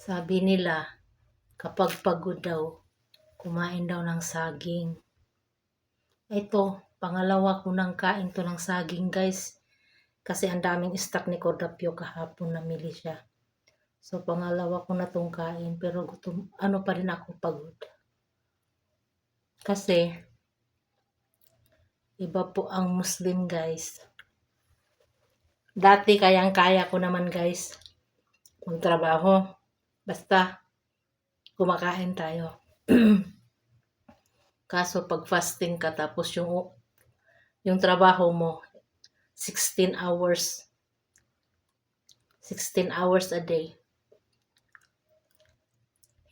Sabi nila, kapag pagod daw, kumain daw ng saging. Ito, pangalawa ko nang kain to ng saging, guys. Kasi ang daming stock ni Cordapio kahapon, namili siya. So, pangalawa ko na tong kain, pero gutom, pa rin ako pagod. Kasi, iba po ang Muslim, guys. Dati kayang-kaya ko naman, guys, magtrabaho. Basta, kumakain tayo. Kaso pag fasting ka tapos yung trabaho mo 16 hours 16 hours a day.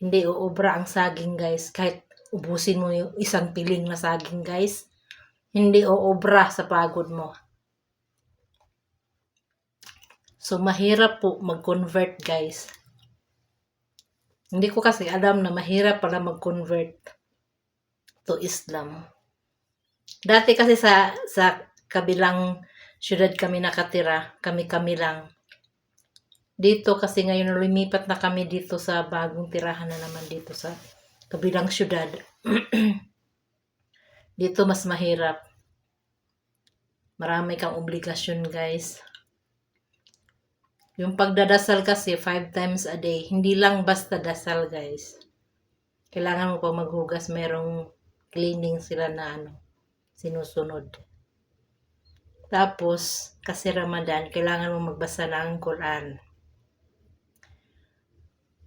Hindi uubra ang saging, guys. Kahit ubusin mo yung isang piling na saging, guys, hindi uubra sa pagod mo. So mahirap po mag-convert, guys. Hindi ko kasi alam na mahirap pala mag-convert to Islam. Dati kasi sa kabilang syudad kami nakatira, kami lang. Dito kasi ngayon lumipat na kami dito sa bagong tirahan na naman dito sa kabilang syudad. Dito mas mahirap. Marami kang obligasyon, guys. Yung pagdadasal kasi 5 times a day, hindi lang basta dasal, guys. Kailangan mo pa maghugas, merong cleaning sila na sinusunod. Tapos, kasi Ramadan, kailangan mo magbasa ng Quran.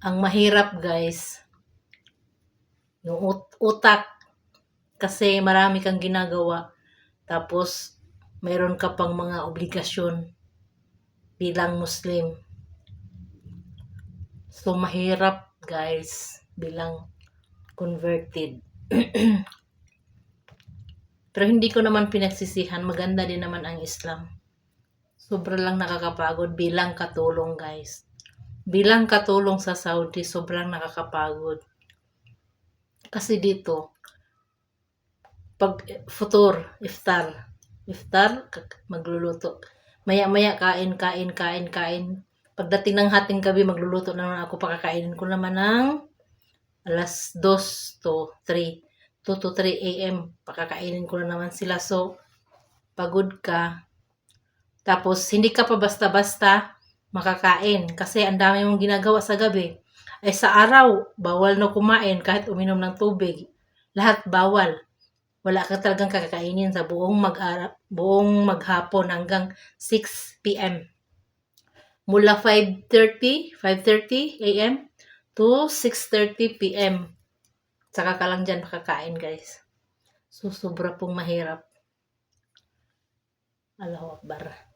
Ang mahirap, guys, yung utak, kasi marami kang ginagawa. Tapos, mayroon ka pang mga obligasyon bilang Muslim. So, mahirap, guys, bilang converted. Pero hindi ko naman pinagsisihan. Maganda din naman ang Islam. Sobra lang nakakapagod bilang katulong, guys. Bilang katulong sa Saudi, sobrang nakakapagod. Kasi dito, pag iftar, magluluto. Maya-maya kain. Pagdating ng hating gabi, magluluto na naman ako. Pakakainin ko naman ng alas 2 to 3. 2 to 3 a.m. Pakakainin ko na naman sila. So, pagod ka. Tapos, hindi ka pa basta-basta makakain. Kasi ang dami mong ginagawa sa gabi. Ay sa araw, bawal na kumain kahit uminom ng tubig. Lahat bawal. Wala ka talagang kakakainin sa buong maghapon hanggang 6 p.m. Mula 5:30 a.m. to 6:30 p.m. Saka ka lang dyan makakain, guys. So, sobra pong mahirap. Allahu Akbar.